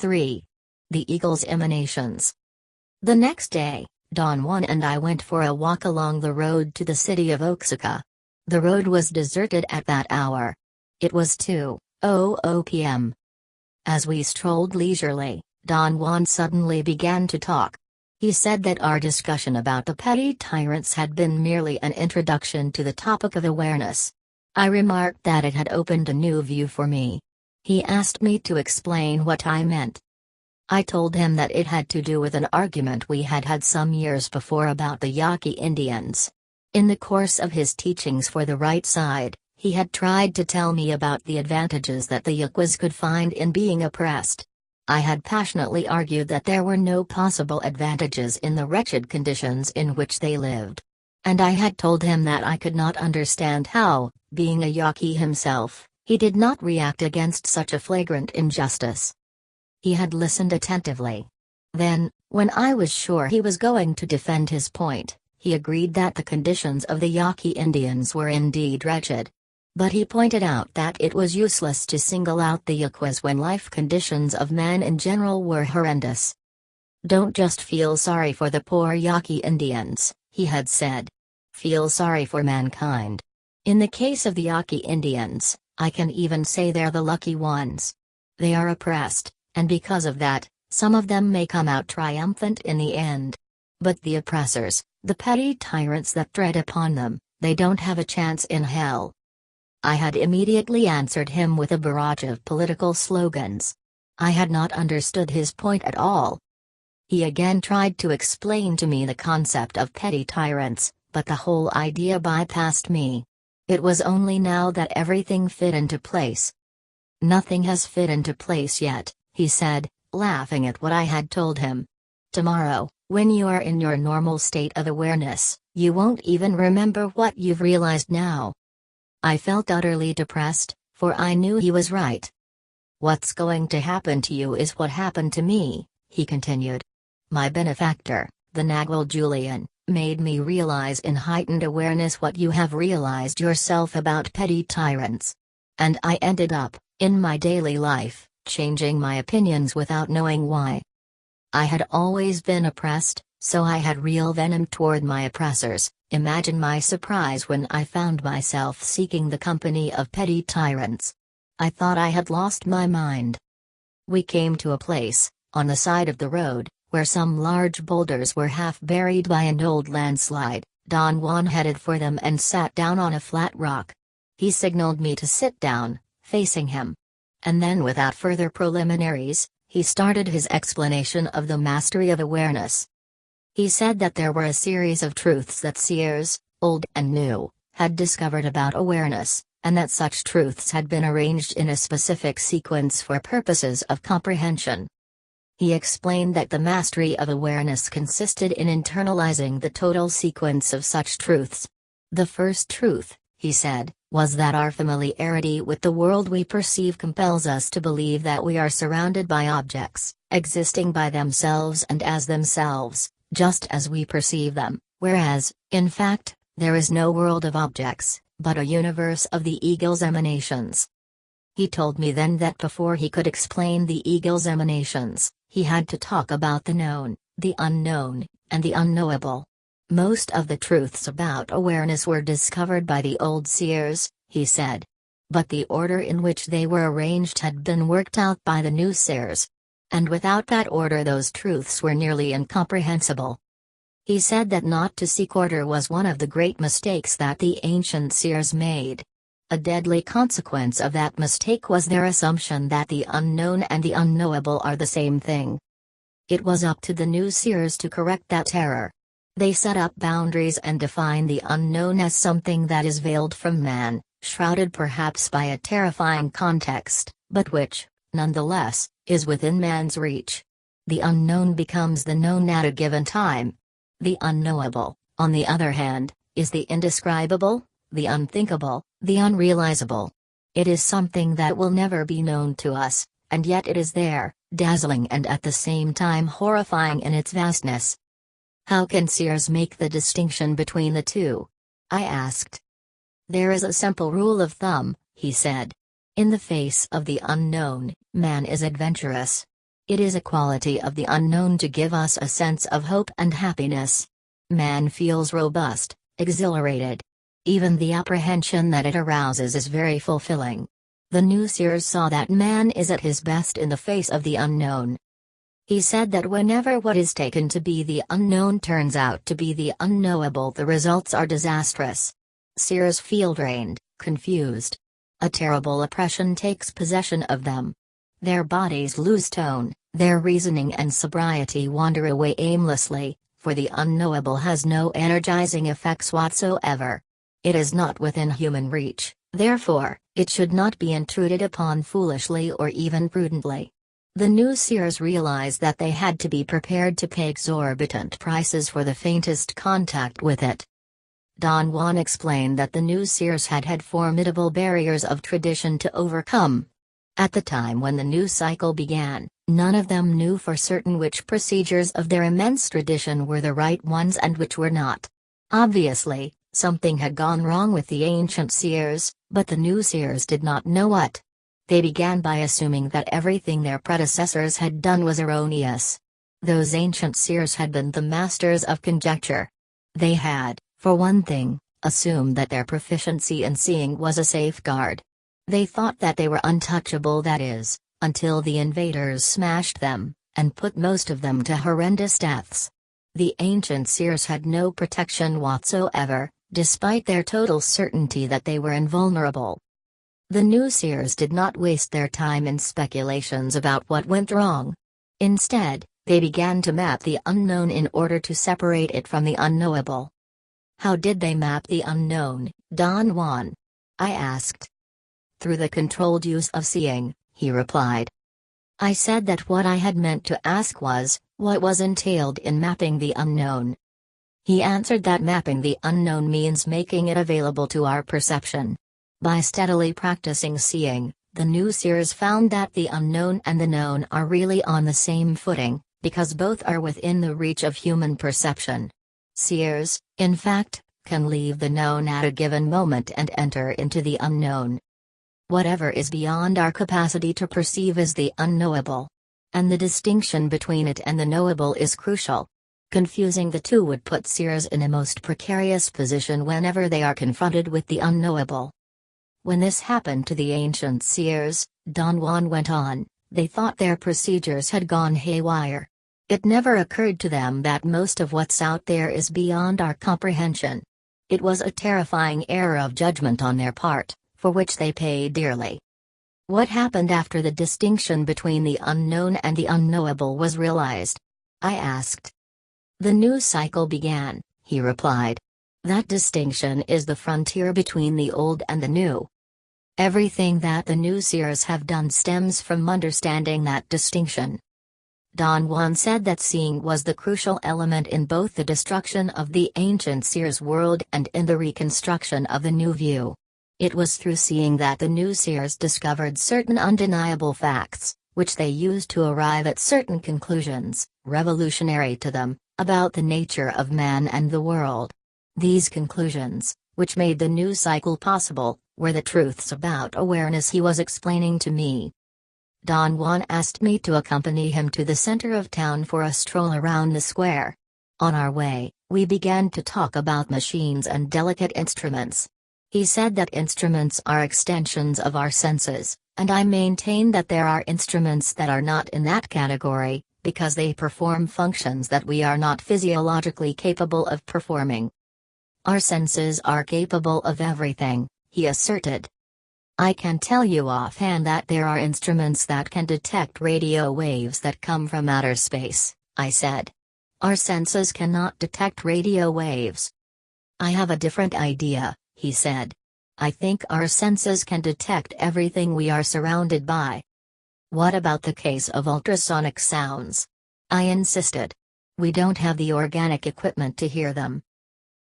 3. The Eagle's Emanations. The next day, Don Juan and I went for a walk along the road to the city of Oaxaca. The road was deserted at that hour. It was 2:00 p.m. As we strolled leisurely, Don Juan suddenly began to talk. He said that our discussion about the petty tyrants had been merely an introduction to the topic of awareness. I remarked that it had opened a new view for me. He asked me to explain what I meant. I told him that it had to do with an argument we had had some years before about the Yaqui Indians. In the course of his teachings for the right side, he had tried to tell me about the advantages that the Yaquas could find in being oppressed. I had passionately argued that there were no possible advantages in the wretched conditions in which they lived. And I had told him that I could not understand how, being a Yaqui himself, he did not react against such a flagrant injustice. He had listened attentively. Then, when I was sure he was going to defend his point, he agreed that the conditions of the Yaqui Indians were indeed wretched. But he pointed out that it was useless to single out the Yaquas when life conditions of men in general were horrendous. "Don't just feel sorry for the poor Yaqui Indians," he had said. "Feel sorry for mankind. In the case of the Yaqui Indians, I can even say they're the lucky ones. They are oppressed, and because of that, some of them may come out triumphant in the end. But the oppressors, the petty tyrants that tread upon them, they don't have a chance in hell." I had immediately answered him with a barrage of political slogans. I had not understood his point at all. He again tried to explain to me the concept of petty tyrants, but the whole idea bypassed me. It was only now that everything fit into place. "Nothing has fit into place yet," he said, laughing at what I had told him. "Tomorrow, when you are in your normal state of awareness, you won't even remember what you've realized now." I felt utterly depressed, for I knew he was right. "What's going to happen to you is what happened to me," he continued. "My benefactor, the Nagual Julian, made me realize in heightened awareness what you have realized yourself about petty tyrants. And I ended up, in my daily life, changing my opinions without knowing why. I had always been oppressed, so I had real venom toward my oppressors. Imagine my surprise when I found myself seeking the company of petty tyrants. I thought I had lost my mind." We came to a place, on the side of the road, where some large boulders were half buried by an old landslide. Don Juan headed for them and sat down on a flat rock. He signaled me to sit down, facing him. And then without further preliminaries, he started his explanation of the mastery of awareness. He said that there were a series of truths that seers, old and new, had discovered about awareness, and that such truths had been arranged in a specific sequence for purposes of comprehension. He explained that the mastery of awareness consisted in internalizing the total sequence of such truths. The first truth, he said, was that our familiarity with the world we perceive compels us to believe that we are surrounded by objects, existing by themselves and as themselves, just as we perceive them, whereas, in fact, there is no world of objects, but a universe of the eagle's emanations. He told me then that before he could explain the eagle's emanations, he had to talk about the known, the unknown, and the unknowable. Most of the truths about awareness were discovered by the old seers, he said. But the order in which they were arranged had been worked out by the new seers. And without that order those truths were nearly incomprehensible. He said that not to seek order was one of the great mistakes that the ancient seers made. A deadly consequence of that mistake was their assumption that the unknown and the unknowable are the same thing. It was up to the new seers to correct that error. They set up boundaries and define the unknown as something that is veiled from man, shrouded perhaps by a terrifying context, but which, nonetheless, is within man's reach. The unknown becomes the known at a given time. The unknowable, on the other hand, is the indescribable, the unthinkable, the unrealizable. It is something that will never be known to us, and yet it is there, dazzling and at the same time horrifying in its vastness. How can seers make the distinction between the two? I asked. There is a simple rule of thumb, he said. In the face of the unknown, man is adventurous. It is a quality of the unknown to give us a sense of hope and happiness. Man feels robust, exhilarated. Even the apprehension that it arouses is very fulfilling. The new seers saw that man is at his best in the face of the unknown. He said that whenever what is taken to be the unknown turns out to be the unknowable, the results are disastrous. Seers feel drained, confused. A terrible oppression takes possession of them. Their bodies lose tone, their reasoning and sobriety wander away aimlessly, for the unknowable has no energizing effects whatsoever. It is not within human reach, therefore, it should not be intruded upon foolishly or even prudently. The new seers realized that they had to be prepared to pay exorbitant prices for the faintest contact with it. Don Juan explained that the new seers had had formidable barriers of tradition to overcome. At the time when the new cycle began, none of them knew for certain which procedures of their immense tradition were the right ones and which were not. Obviously, something had gone wrong with the ancient seers, but the new seers did not know what. They began by assuming that everything their predecessors had done was erroneous. Those ancient seers had been the masters of conjecture. They had, for one thing, assumed that their proficiency in seeing was a safeguard. They thought that they were untouchable, that is, until the invaders smashed them, and put most of them to horrendous deaths. The ancient seers had no protection whatsoever, despite their total certainty that they were invulnerable. The new seers did not waste their time in speculations about what went wrong. Instead, they began to map the unknown in order to separate it from the unknowable. How did they map the unknown, Don Juan? I asked. Through the controlled use of seeing, he replied. I said that what I had meant to ask was, what was entailed in mapping the unknown? He answered that mapping the unknown means making it available to our perception. By steadily practicing seeing, the new seers found that the unknown and the known are really on the same footing, because both are within the reach of human perception. Seers, in fact, can leave the known at a given moment and enter into the unknown. Whatever is beyond our capacity to perceive is the unknowable. And the distinction between it and the knowable is crucial. Confusing the two would put seers in a most precarious position whenever they are confronted with the unknowable. When this happened to the ancient seers, Don Juan went on, they thought their procedures had gone haywire. It never occurred to them that most of what's out there is beyond our comprehension. It was a terrifying error of judgment on their part, for which they paid dearly. What happened after the distinction between the unknown and the unknowable was realized? I asked. The new cycle began, he replied. That distinction is the frontier between the old and the new. Everything that the new seers have done stems from understanding that distinction. Don Juan said that seeing was the crucial element in both the destruction of the ancient seers' world and in the reconstruction of the new view. It was through seeing that the new seers discovered certain undeniable facts, which they used to arrive at certain conclusions, revolutionary to them, about the nature of man and the world. These conclusions, which made the new cycle possible, were the truths about awareness he was explaining to me. Don Juan asked me to accompany him to the center of town for a stroll around the square. On our way, we began to talk about machines and delicate instruments. He said that instruments are extensions of our senses, and I maintain that there are instruments that are not in that category, because they perform functions that we are not physiologically capable of performing. Our senses are capable of everything, he asserted. I can tell you offhand that there are instruments that can detect radio waves that come from outer space, I said. Our senses cannot detect radio waves. I have a different idea, he said. I think our senses can detect everything we are surrounded by. What about the case of ultrasonic sounds? I insisted. We don't have the organic equipment to hear them.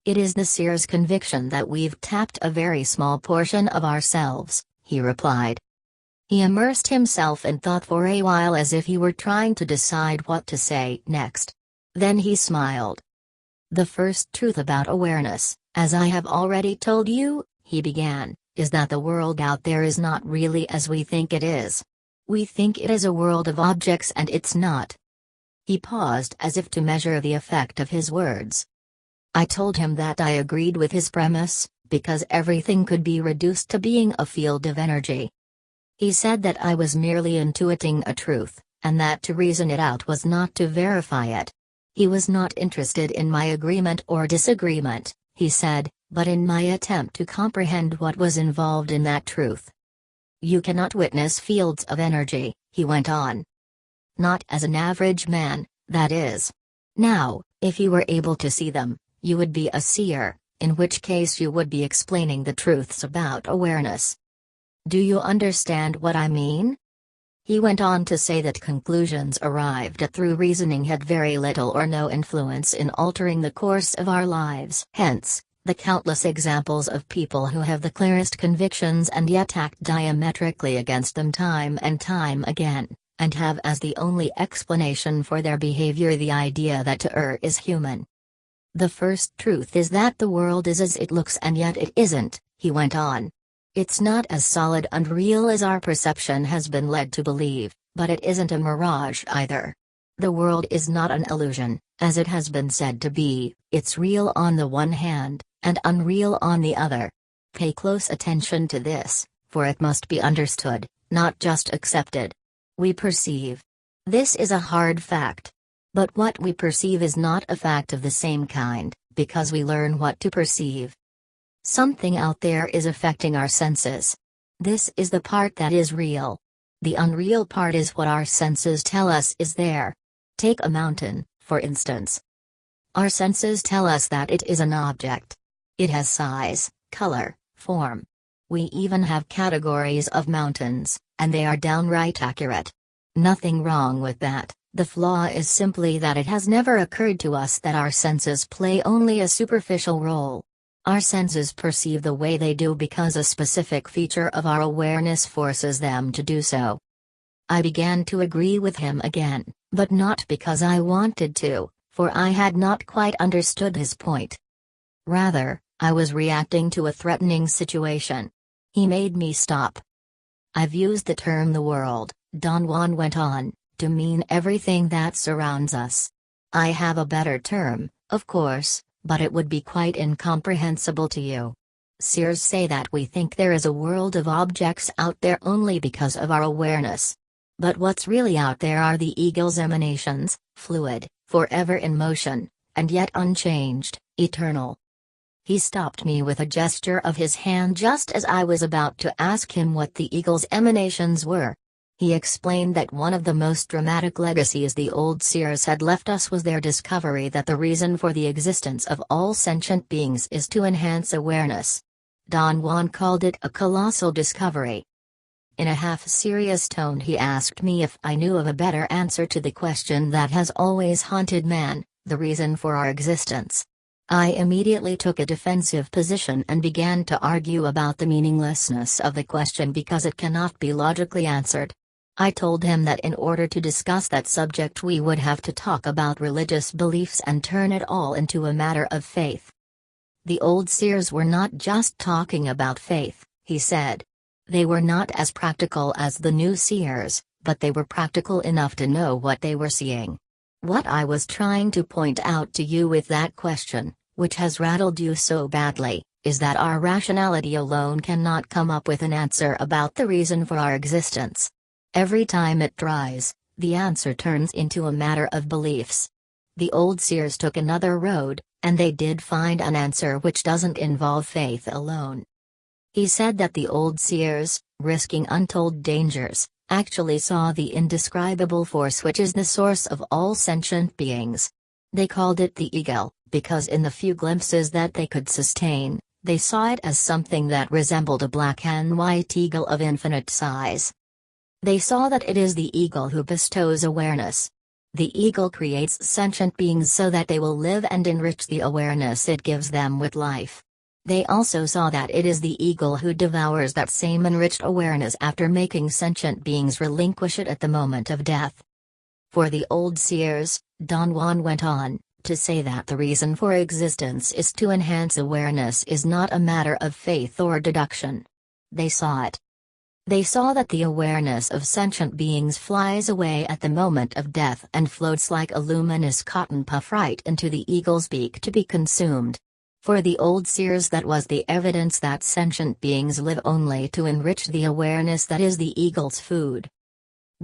It is the seer's conviction that we've tapped a very small portion of ourselves, he replied. He immersed himself in thought for a while as if he were trying to decide what to say next. Then he smiled. The first truth about awareness, as I have already told you, he began, is that the world out there is not really as we think it is. We think it is a world of objects and it's not. He paused as if to measure the effect of his words. I told him that I agreed with his premise, because everything could be reduced to being a field of energy. He said that I was merely intuiting a truth, and that to reason it out was not to verify it. He was not interested in my agreement or disagreement, he said, but in my attempt to comprehend what was involved in that truth. You cannot witness fields of energy, he went on. Not as an average man, that is. Now, if you were able to see them, you would be a seer, in which case you would be explaining the truths about awareness. Do you understand what I mean? He went on to say that conclusions arrived at through reasoning had very little or no influence in altering the course of our lives. Hence, the countless examples of people who have the clearest convictions and yet act diametrically against them time and time again, and have as the only explanation for their behavior the idea that to err is human. The first truth is that the world is as it looks and yet it isn't, he went on. It's not as solid and real as our perception has been led to believe, but it isn't a mirage either. The world is not an illusion, as it has been said to be, it's real on the one hand, and unreal on the other. Pay close attention to this, for it must be understood, not just accepted. We perceive. This is a hard fact. But what we perceive is not a fact of the same kind, because we learn what to perceive. Something out there is affecting our senses. This is the part that is real. The unreal part is what our senses tell us is there. Take a mountain, for instance. Our senses tell us that it is an object. It has size, color, form. We even have categories of mountains, and they are downright accurate. Nothing wrong with that. The flaw is simply that it has never occurred to us that our senses play only a superficial role. Our senses perceive the way they do because a specific feature of our awareness forces them to do so. I began to agree with him again, but not because I wanted to, for I had not quite understood his point. Rather, I was reacting to a threatening situation. He made me stop. I've used the term the world, Don Juan went on, to mean everything that surrounds us. I have a better term, of course, but it would be quite incomprehensible to you. Seers say that we think there is a world of objects out there only because of our awareness. But what's really out there are the eagle's emanations, fluid, forever in motion, and yet unchanged, eternal. He stopped me with a gesture of his hand just as I was about to ask him what the eagle's emanations were. He explained that one of the most dramatic legacies the old seers had left us was their discovery that the reason for the existence of all sentient beings is to enhance awareness. Don Juan called it a colossal discovery. In a half-serious tone he asked me if I knew of a better answer to the question that has always haunted man, the reason for our existence. I immediately took a defensive position and began to argue about the meaninglessness of the question because it cannot be logically answered. I told him that in order to discuss that subject we would have to talk about religious beliefs and turn it all into a matter of faith. The old seers were not just talking about faith, he said. They were not as practical as the new seers, but they were practical enough to know what they were seeing. What I was trying to point out to you with that question, which has rattled you so badly, is that our rationality alone cannot come up with an answer about the reason for our existence. Every time it tries, the answer turns into a matter of beliefs. The old seers took another road, and they did find an answer which doesn't involve faith alone. He said that the old seers, risking untold dangers, actually saw the indescribable force which is the source of all sentient beings. They called it the eagle, because in the few glimpses that they could sustain, they saw it as something that resembled a black and white eagle of infinite size. They saw that it is the eagle who bestows awareness. The eagle creates sentient beings so that they will live and enrich the awareness it gives them with life. They also saw that it is the eagle who devours that same enriched awareness after making sentient beings relinquish it at the moment of death. For the old seers, Don Juan went on, to say that the reason for existence is to enhance awareness is not a matter of faith or deduction. They saw it. They saw that the awareness of sentient beings flies away at the moment of death and floats like a luminous cotton puff right into the eagle's beak to be consumed. For the old seers, that was the evidence that sentient beings live only to enrich the awareness that is the eagle's food.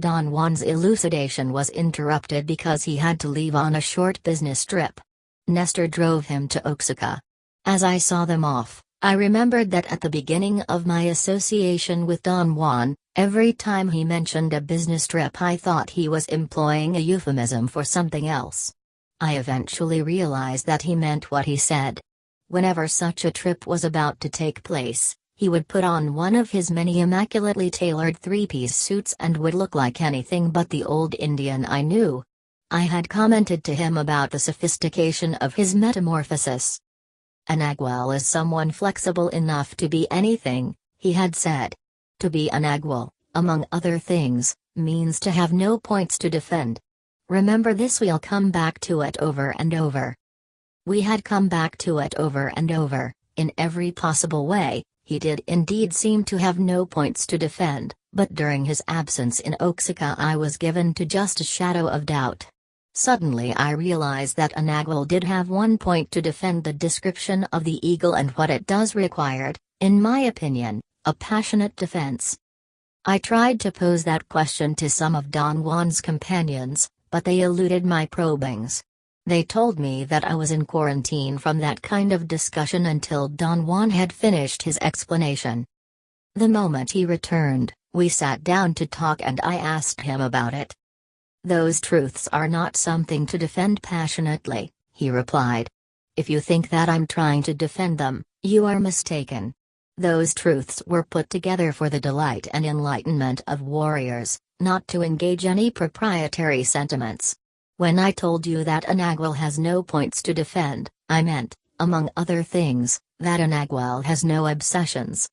Don Juan's elucidation was interrupted because he had to leave on a short business trip. Nestor drove him to Oaxaca. As I saw them off, I remembered that at the beginning of my association with Don Juan, every time he mentioned a business trip I thought he was employing a euphemism for something else. I eventually realized that he meant what he said. Whenever such a trip was about to take place, he would put on one of his many immaculately tailored three-piece suits and would look like anything but the old Indian I knew. I had commented to him about the sophistication of his metamorphosis. "An Nagual is someone flexible enough to be anything," he had said. To be a Nagual, among other things, means to have no points to defend. Remember this, we'll come back to it over and over. We had come back to it over and over, in every possible way. He did indeed seem to have no points to defend, but during his absence in Oaxaca I was given to just a shadow of doubt. Suddenly I realized that a Nagual did have one point to defend: the description of the eagle and what it does required, in my opinion, a passionate defense. I tried to pose that question to some of Don Juan's companions, but they eluded my probings. They told me that I was in quarantine from that kind of discussion until Don Juan had finished his explanation. The moment he returned, we sat down to talk and I asked him about it. "Those truths are not something to defend passionately," he replied. "If you think that I'm trying to defend them, you are mistaken. Those truths were put together for the delight and enlightenment of warriors, not to engage any proprietary sentiments. When I told you that a Nagual has no points to defend, I meant, among other things, that a Nagual has no obsessions."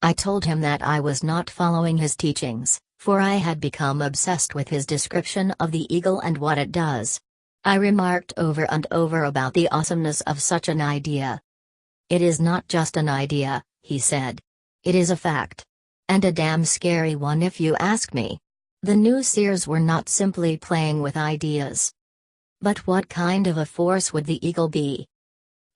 I told him that I was not following his teachings, for I had become obsessed with his description of the eagle and what it does. I remarked over and over about the awesomeness of such an idea. "It is not just an idea," he said. "It is a fact. And a damn scary one if you ask me." The new seers were not simply playing with ideas. But what kind of a force would the eagle be?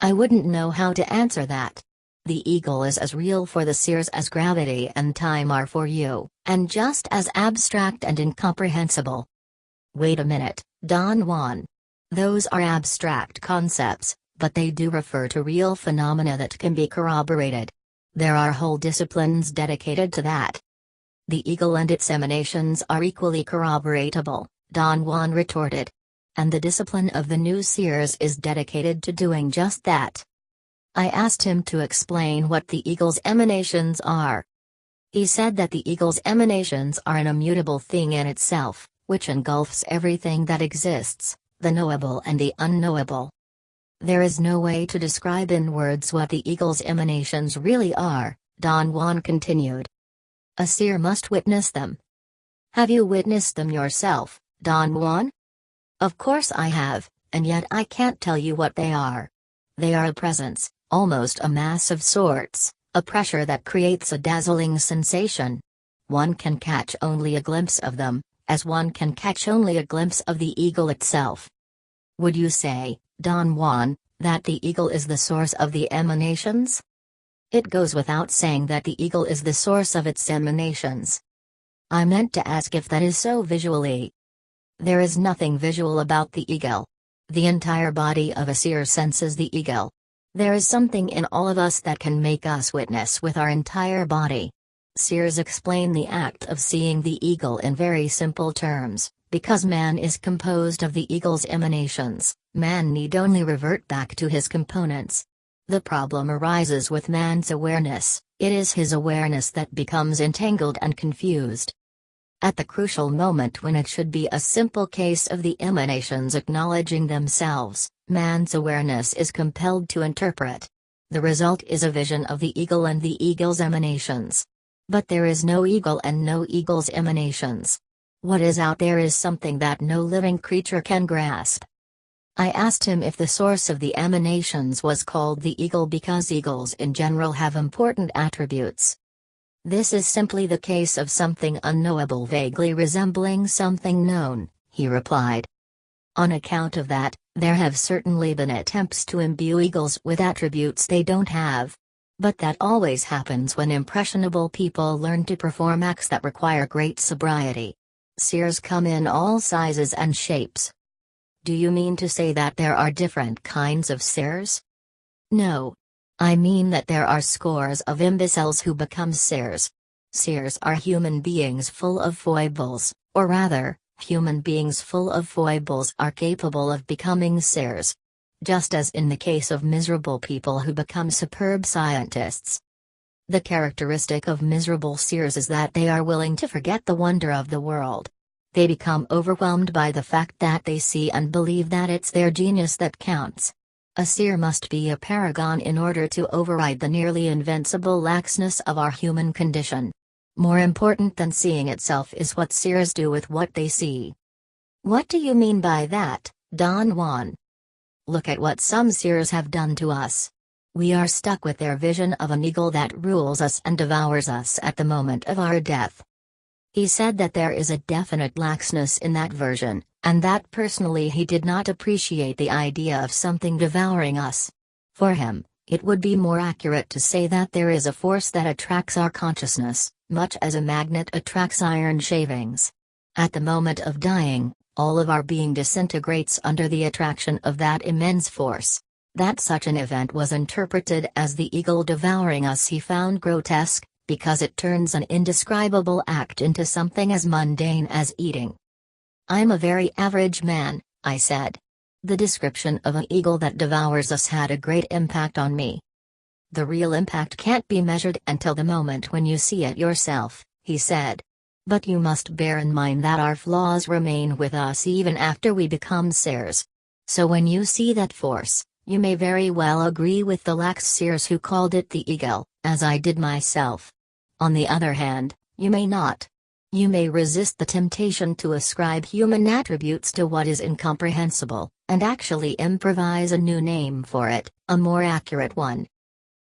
I wouldn't know how to answer that. The eagle is as real for the seers as gravity and time are for you, and just as abstract and incomprehensible. Wait a minute, Don Juan. Those are abstract concepts, but they do refer to real phenomena that can be corroborated. There are whole disciplines dedicated to that. The eagle and its emanations are equally corroboratable, Don Juan retorted. And the discipline of the new seers is dedicated to doing just that. I asked him to explain what the eagle's emanations are. He said that the eagle's emanations are an immutable thing in itself, which engulfs everything that exists, the knowable and the unknowable. There is no way to describe in words what the eagle's emanations really are, Don Juan continued. A seer must witness them. Have you witnessed them yourself, Don Juan? Of course I have, and yet I can't tell you what they are. They are a presence, almost a mass of sorts, a pressure that creates a dazzling sensation. One can catch only a glimpse of them, as one can catch only a glimpse of the eagle itself. Would you say, Don Juan, that the eagle is the source of the emanations? It goes without saying that the eagle is the source of its emanations. I meant to ask if that is so visually. There is nothing visual about the eagle. The entire body of a seer senses the eagle. There is something in all of us that can make us witness with our entire body. Seers explain the act of seeing the eagle in very simple terms. Because man is composed of the eagle's emanations, man need only revert back to his components. The problem arises with man's awareness, it is his awareness that becomes entangled and confused. At the crucial moment when it should be a simple case of the emanations acknowledging themselves, man's awareness is compelled to interpret. The result is a vision of the eagle and the eagle's emanations. But there is no eagle and no eagle's emanations. What is out there is something that no living creature can grasp. I asked him if the source of the emanations was called the eagle because eagles in general have important attributes. This is simply the case of something unknowable vaguely resembling something known, he replied. On account of that, there have certainly been attempts to imbue eagles with attributes they don't have. But that always happens when impressionable people learn to perform acts that require great sobriety. Seers come in all sizes and shapes. Do you mean to say that there are different kinds of seers? No. I mean that there are scores of imbeciles who become seers. Seers are human beings full of foibles, or rather, human beings full of foibles are capable of becoming seers. Just as in the case of miserable people who become superb scientists. The characteristic of miserable seers is that they are willing to forget the wonder of the world. They become overwhelmed by the fact that they see and believe that it's their genius that counts. A seer must be a paragon in order to override the nearly invincible laxness of our human condition. More important than seeing itself is what seers do with what they see. What do you mean by that, Don Juan? Look at what some seers have done to us. We are stuck with their vision of an eagle that rules us and devours us at the moment of our death. He said that there is a definite laxness in that version, and that personally he did not appreciate the idea of something devouring us. For him, it would be more accurate to say that there is a force that attracts our consciousness, much as a magnet attracts iron shavings. At the moment of dying, all of our being disintegrates under the attraction of that immense force. That such an event was interpreted as the eagle devouring us he found grotesque, because it turns an indescribable act into something as mundane as eating. I'm a very average man, I said. The description of an eagle that devours us had a great impact on me. The real impact can't be measured until the moment when you see it yourself, he said. But you must bear in mind that our flaws remain with us even after we become seers. So when you see that force, you may very well agree with the lax seers who called it the eagle, as I did myself. On the other hand, you may not. You may resist the temptation to ascribe human attributes to what is incomprehensible, and actually improvise a new name for it, a more accurate one.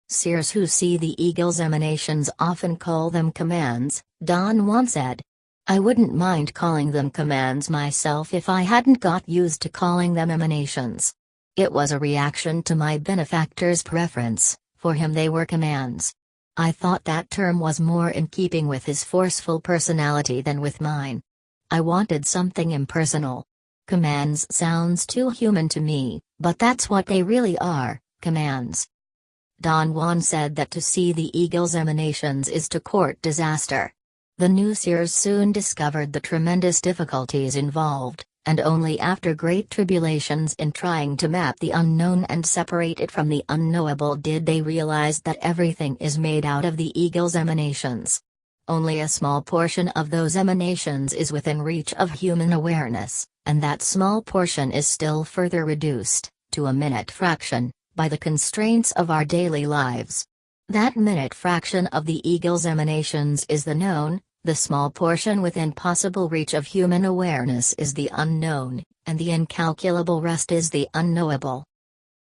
Seers who see the eagle's emanations often call them commands, Don Juan said. I wouldn't mind calling them commands myself if I hadn't got used to calling them emanations. It was a reaction to my benefactor's preference, for him they were commands. I thought that term was more in keeping with his forceful personality than with mine. I wanted something impersonal. Commands sounds too human to me, but that's what they really are, commands. Don Juan said that to see the eagle's emanations is to court disaster. The new seers soon discovered the tremendous difficulties involved, and only after great tribulations in trying to map the unknown and separate it from the unknowable did they realize that everything is made out of the eagle's emanations. Only a small portion of those emanations is within reach of human awareness, and that small portion is still further reduced, to a minute fraction, by the constraints of our daily lives. That minute fraction of the eagle's emanations is the known, the small portion within possible reach of human awareness is the unknown, and the incalculable rest is the unknowable.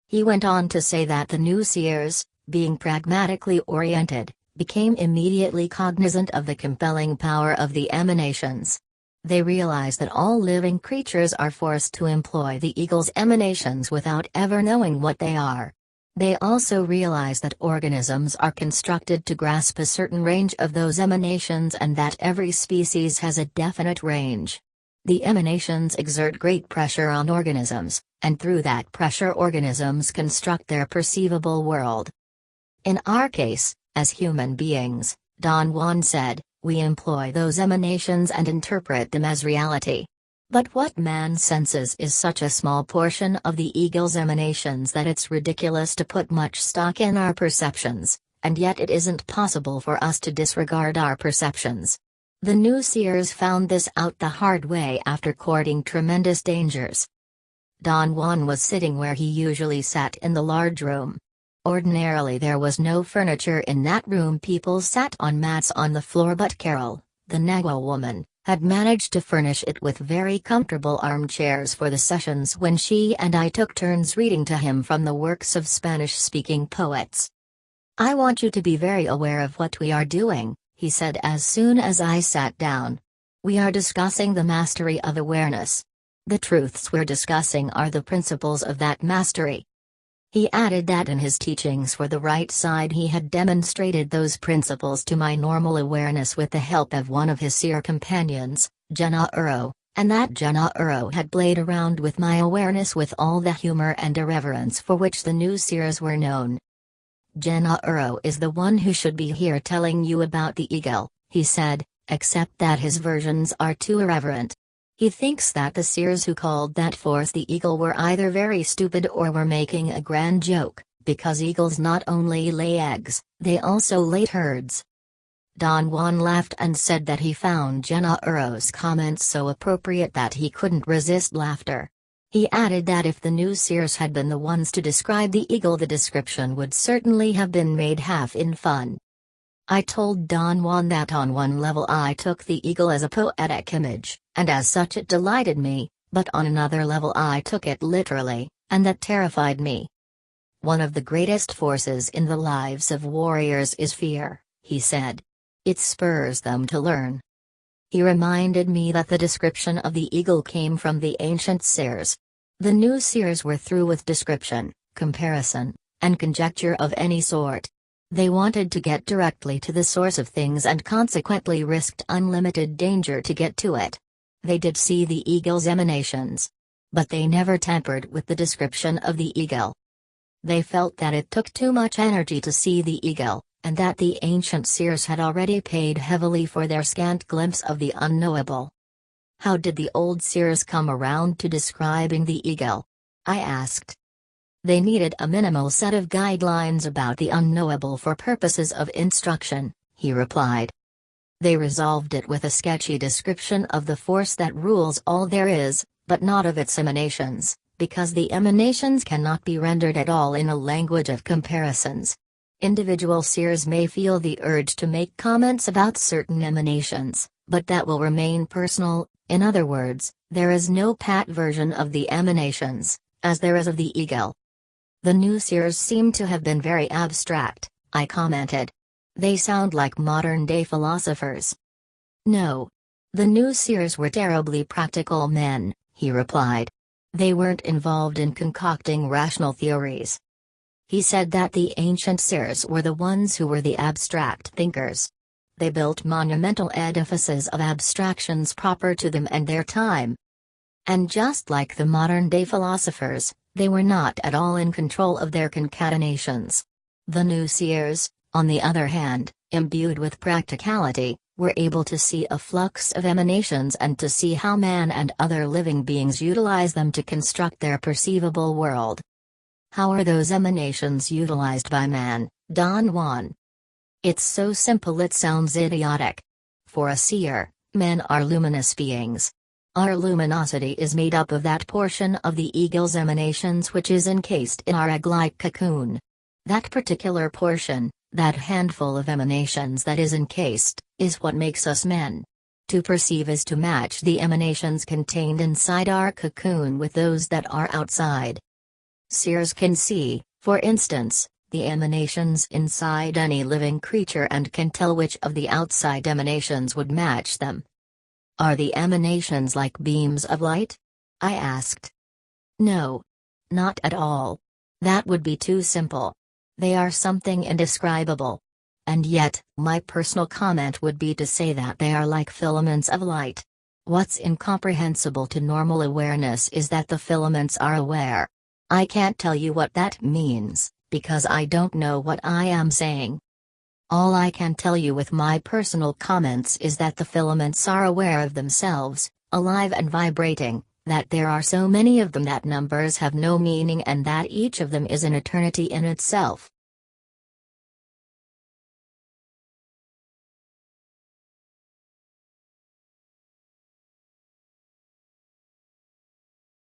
He went on to say that the new seers, being pragmatically oriented, became immediately cognizant of the compelling power of the emanations. They realize that all living creatures are forced to employ the eagle's emanations without ever knowing what they are. They also realize that organisms are constructed to grasp a certain range of those emanations and that every species has a definite range. The emanations exert great pressure on organisms, and through that pressure organisms construct their perceivable world. In our case, as human beings, Don Juan said, we employ those emanations and interpret them as reality. But what man senses is such a small portion of the eagle's emanations that it's ridiculous to put much stock in our perceptions, and yet it isn't possible for us to disregard our perceptions. The new seers found this out the hard way after courting tremendous dangers. Don Juan was sitting where he usually sat in the large room. Ordinarily there was no furniture in that room, people sat on mats on the floor, but Carol, the Nagua woman, had managed to furnish it with very comfortable armchairs for the sessions when she and I took turns reading to him from the works of Spanish-speaking poets. I want you to be very aware of what we are doing, he said as soon as I sat down. We are discussing the mastery of awareness. The truths we're discussing are the principles of that mastery. He added that in his teachings for the right side he had demonstrated those principles to my normal awareness with the help of one of his seer companions, Genna-Uro, and that Genna-Uro had played around with my awareness with all the humor and irreverence for which the new seers were known. Genna-Uro is the one who should be here telling you about the eagle, he said, except that his versions are too irreverent. He thinks that the seers who called that forth the eagle were either very stupid or were making a grand joke, because eagles not only lay eggs, they also lay herds. Don Juan laughed and said that he found Genna-Uro's comments so appropriate that he couldn't resist laughter. He added that if the new seers had been the ones to describe the eagle, the description would certainly have been made half in fun. I told Don Juan that on one level I took the eagle as a poetic image, and as such it delighted me, but on another level I took it literally, and that terrified me. One of the greatest forces in the lives of warriors is fear, he said. It spurs them to learn. He reminded me that the description of the eagle came from the ancient seers. The new seers were through with description, comparison, and conjecture of any sort. They wanted to get directly to the source of things and consequently risked unlimited danger to get to it. They did see the eagle's emanations. But they never tampered with the description of the eagle. They felt that it took too much energy to see the eagle, and that the ancient seers had already paid heavily for their scant glimpse of the unknowable. How did the old seers come around to describing the eagle? I asked. They needed a minimal set of guidelines about the unknowable for purposes of instruction, he replied. They resolved it with a sketchy description of the force that rules all there is, but not of its emanations, because the emanations cannot be rendered at all in a language of comparisons. Individual seers may feel the urge to make comments about certain emanations, but that will remain personal. In other words, there is no pat version of the emanations, as there is of the eagle. The new seers seem to have been very abstract, I commented. They sound like modern-day philosophers. No. The new seers were terribly practical men, he replied. They weren't involved in concocting rational theories. He said that the ancient seers were the ones who were the abstract thinkers. They built monumental edifices of abstractions proper to them and their time. And just like the modern-day philosophers, they were not at all in control of their concatenations. The new seers, on the other hand, imbued with practicality, were able to see a flux of emanations and to see how man and other living beings utilize them to construct their perceivable world. How are those emanations utilized by man, Don Juan? It's so simple it sounds idiotic. For a seer, men are luminous beings. Our luminosity is made up of that portion of the eagle's emanations which is encased in our egg-like cocoon. That particular portion, that handful of emanations that is encased, is what makes us men. To perceive is to match the emanations contained inside our cocoon with those that are outside. Seers can see, for instance, the emanations inside any living creature and can tell which of the outside emanations would match them. Are the emanations like beams of light? I asked. No. Not at all. That would be too simple. They are something indescribable. And yet, my personal comment would be to say that they are like filaments of light. What's incomprehensible to normal awareness is that the filaments are aware. I can't tell you what that means, because I don't know what I am saying. All I can tell you with my personal comments is that the filaments are aware of themselves, alive and vibrating, that there are so many of them that numbers have no meaning and that each of them is an eternity in itself.